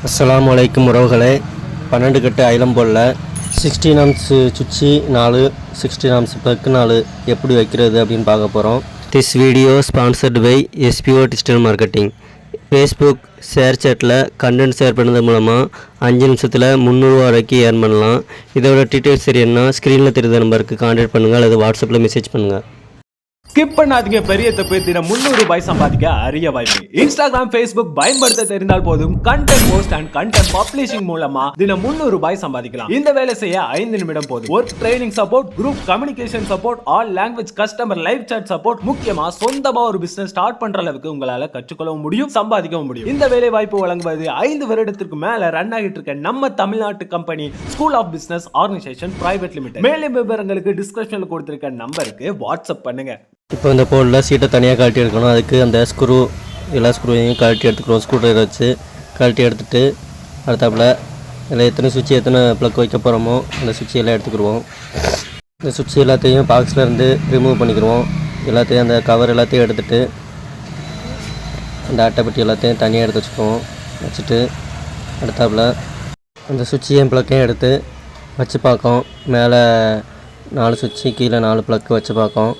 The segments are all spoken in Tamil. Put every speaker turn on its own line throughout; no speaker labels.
அஸ்ஸலாமு அலைக்கும் உறவுகளே, 12 கட்டு ஐலம்போலில் 16 ஆம்ஸ் சுவிட்சு 4, 16 ஆம்ஸ் ப்ளக் 4 எப்படி வைக்கிறது அப்படின்னு பார்க்க போகிறோம். This video sponsored by SBO digital marketing. Facebook share சேட்டில் கண்டென்ட் ஷேர் பண்ணது மூலமாக 5 நிமிஷத்தில் 300 ரூபா வரைக்கும் ஏர்ன் பண்ணலாம். இதோட டீட்டெயில்ஸ் தெரியணும்னா ஸ்க்ரீனில் தெரியுற நம்பருக்கு கான்டாக்ட் பண்ணுங்கள் அல்லது வாட்ஸ்அப்பில் மெசேஜ் பண்ணுங்கள்.
ஸ்கிப் பண்ணாதீங்க. பெரிய தப்பு. தினம் 300 ரூபாய் சம்பாதிக்க அரிய வாய்ப்பு. இன்ஸ்டாகிராம், ஃபேஸ்புக் பயன்படுத்த தெரிந்தால் போதும். Content post and content publishing மூலமா தினம் 300 ரூபாய் சம்பாதிக்கலாம். இந்த வேலை செய்ய 5 நிமிடம் போதும். Work training support, group communication support, all language customer live chat support, முக்கியமா சொந்தமா ஒரு பிசினஸ் ஸ்டார்ட் பண்ற அளவுக்கு உங்களால கற்றுக்கொள்ளவும் முடியும், சம்பாதிக்கவும் முடியும். இந்த வேலை வாய்ப்பு வழங்குவது 5 வருடத்திற்கு மேல ரன் ஆகிட்டு இருக்க நம்ம தமிழ்நாட்டு company school of business organisation private limited. மேலும் விவரங்களுக்கு டிஸ்கிரிப்ஷன்ல கொடுத்திருக்க நம்பருக்கு வாட்ஸ்அப் பண்ணுங்க.
இப்போ இந்த போர்டில் சீட்டை தனியாக கழட்டி எடுக்கணும். அதுக்கு அந்த எல்லா ஸ்க்ரூவையும் கழட்டி எடுத்துக்கிறோம். ஸ்க்ரூ ட்ரைவர் வச்சு கழட்டி எடுத்துகிட்டு அடுத்தாப்பில் இதில் எத்தனை சுவிட்சு எத்தனை ப்ளக் வைக்க போகிறோமோ அந்த சுவிட்சு எல்லாம் எடுத்துக்கிடுவோம். இந்த சுவிட்சு எல்லாத்தையும் பாக்ஸில் இருந்து ரிமூவ் பண்ணிக்கிடுவோம். எல்லாத்தையும் அந்த கவர் எல்லாத்தையும் எடுத்துகிட்டு அந்த அட்டைப்பட்டி எல்லாத்தையும் தனியாக எடுத்து வச்சுட்டு அடுத்தாப்பில் அந்த சுவிட்சையும் ப்ளக்கையும் எடுத்து வச்சு பார்க்கோம். மேலே 4 சுவிட்சு, கீழே 4 ப்ளக்கு வச்சு பார்க்கோம்.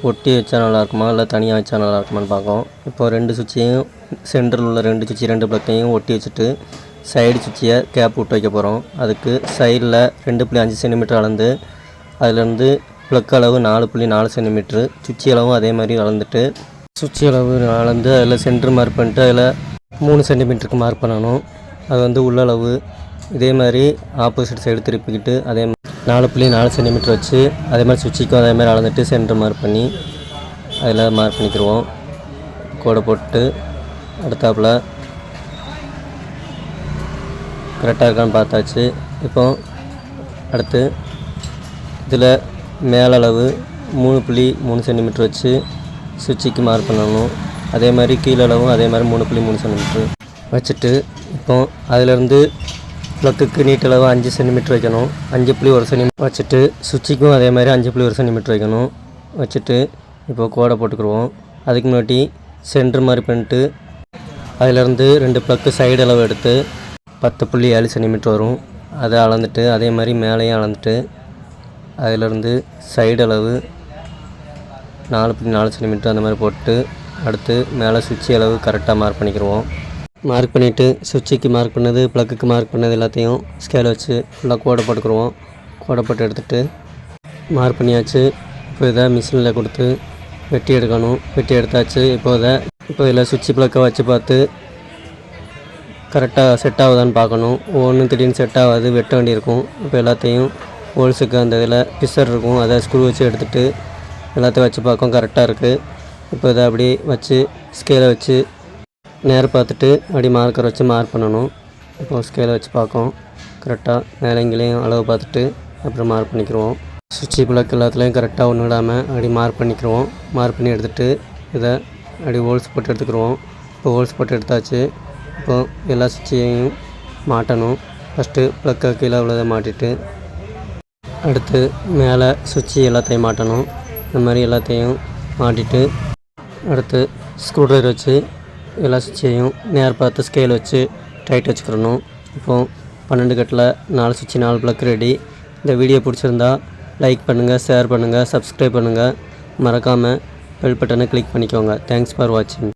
ஒட்டி வச்சா நல்லாயிருக்குமா இல்லை தனியாக வச்சா நல்லாயிருக்குமான்னு பார்ப்போம். இப்போ 2 சுவிட்சையும் சென்டரில் உள்ள 2 சுவிட்சு 2 ப்ளக்கையும் ஒட்டி வச்சுட்டு சைடு சுவிட்சையை கேப் விட்டு வைக்க போகிறோம். அதுக்கு சைடில் 2.5 சென்டிமீட்டர் அளந்து அதிலேருந்து ப்ளக் அளவு 4.4 சென்டிமீட்ரு, சுவிட்சு அளவும் அதே மாதிரி அளந்துட்டு சுவிட்சு அளவு அளந்து அதில் சென்டர் மார்க் பண்ணிட்டு அதில் 3 சென்டிமீட்டருக்கு மார்க் பண்ணணும். அது உள்ளளவு இதே மாதிரி ஆப்போசிட் சைடு திருப்பிக்கிட்டு அதே மாதிரி 4.4 சென்டிமீட்டர் வச்சு அதே மாதிரி சுவிட்சுக்கும் அதே மாதிரி அளந்துட்டு சென்டர் மார்க் பண்ணி அதில் மார்க் பண்ணிக்கிடுவோம். கோடை போட்டு அடுத்தாப்பில் கரெக்டாக இருக்கான்னு பார்த்தாச்சு. இப்போ அடுத்து இதில் மேலளவு 3.3 சென்டிமீட்டர் வச்சு சுவிட்சுக்கு மார்க் பண்ணணும். அதே மாதிரி கீழளவும் அதே மாதிரி 3.3 சென்டிமீட்டர் வச்சுட்டு இப்போ அதிலேருந்து ப்ளக்குக்கு நீட்டளவு 5 சென்டிமீட்டர் வைக்கணும். 5.1 சென்டிமீட்டர் வச்சுட்டு சுவிட்சுக்கும் அதே மாதிரி 5.1 சென்டிமீட்டர் வைக்கணும். வச்சுட்டு இப்போ கோடை போட்டுக்கிடுவோம். அதுக்கு முன்னாடி சென்டர் மாதிரி பண்ணிட்டு அதிலேருந்து 2 ப்ளக்கு சைடு அளவு எடுத்து 10.7 சென்டிமீட்டர் வரும். அதை அளந்துட்டு அதே மாதிரி மேலேயும் அளந்துட்டு அதிலேருந்து சைடு அளவு 4.4 சென்டிமீட்டர் அந்த மாதிரி போட்டு அடுத்து மேலே சுவிட்சு அளவு கரெக்டாக மார்க் பண்ணிக்கிடுவோம். மார்க் பண்ணிவிட்டு சுவிட்சுக்கு மார்க் பண்ணது ப்ளக்குக்கு மார்க் பண்ணது எல்லாத்தையும் ஸ்கேல் வச்சு ஃபுல்லாக கோடை போட்டுக்கிடுவோம். கோடை போட்டு எடுத்துகிட்டு மார்க் பண்ணியாச்சு. இப்போ இதை மிஷினில் கொடுத்து வெட்டி எடுக்கணும். வெட்டி எடுத்தாச்சு. இப்போ இதில் சுவிட்சு ப்ளக்கை வச்சு பார்த்து கரெக்டாக செட் ஆகுதான்னு பார்க்கணும். ஒவ்வொன்றும் திடீர்னு செட் ஆகாது, வெட்ட வேண்டியிருக்கும். இப்போ எல்லாத்தையும் ஹோல்ஸுக்கு அந்த இதில் பிசர் இருக்கும், அதை ஸ்க்ரூ வச்சு எடுத்துகிட்டு எல்லாத்தையும் வச்சு பார்க்கும். கரெக்டாக இருக்குது. இப்போ இதை அப்படி வச்சு ஸ்கேலை வச்சு நேரம் பார்த்துட்டு அப்படி மார்க்கர் வச்சு மார்க் பண்ணணும். இப்போ ஸ்கேலை வச்சு பார்க்கும். கரெக்டாக மேலேங்களையும் அளவு பார்த்துட்டு அப்புறம் மார்க் பண்ணிக்கிடுவோம். சுவிட்சு ப்ளக் எல்லாத்துலேயும் கரெக்டாக ஒன்று விடாமல் அப்படி மார்க் பண்ணிக்கிடுவோம். மார்க் பண்ணி எடுத்துகிட்டு இதை அப்படி ஹோல்ஸ் போட்டு எடுத்துக்கிடுவோம். இப்போ ஹோல்ஸ் போட்டு எடுத்தாச்சு. இப்போ எல்லா சுவிட்சையும் மாட்டணும். ஃபஸ்ட்டு ப்ளக்கை கீழே உள்ளதை மாட்டிட்டு அடுத்து மேலே சுவிட்சு எல்லாத்தையும் மாட்டணும். இந்த மாதிரி எல்லாத்தையும் மாட்டிட்டு அடுத்து ஸ்க்ரூ ட்ரைவர் வச்சு எல்லா சுவிட்சையும் நேர் பார்த்து ஸ்கேல் வச்சு டைட் வச்சுக்கிறணும். இப்போது 12 கட்டில் 4 சுவிட்சு 4 ப்ளக் ரெடி. இந்த வீடியோ பிடிச்சிருந்தா லைக் பண்ணுங்கள், ஷேர் பண்ணுங்கள், சப்ஸ்கிரைப் பண்ணுங்கள். மறக்காமல் பெல் பட்டனை கிளிக் பண்ணிக்கோங்க. தேங்க்ஸ் ஃபார் வாட்சிங்.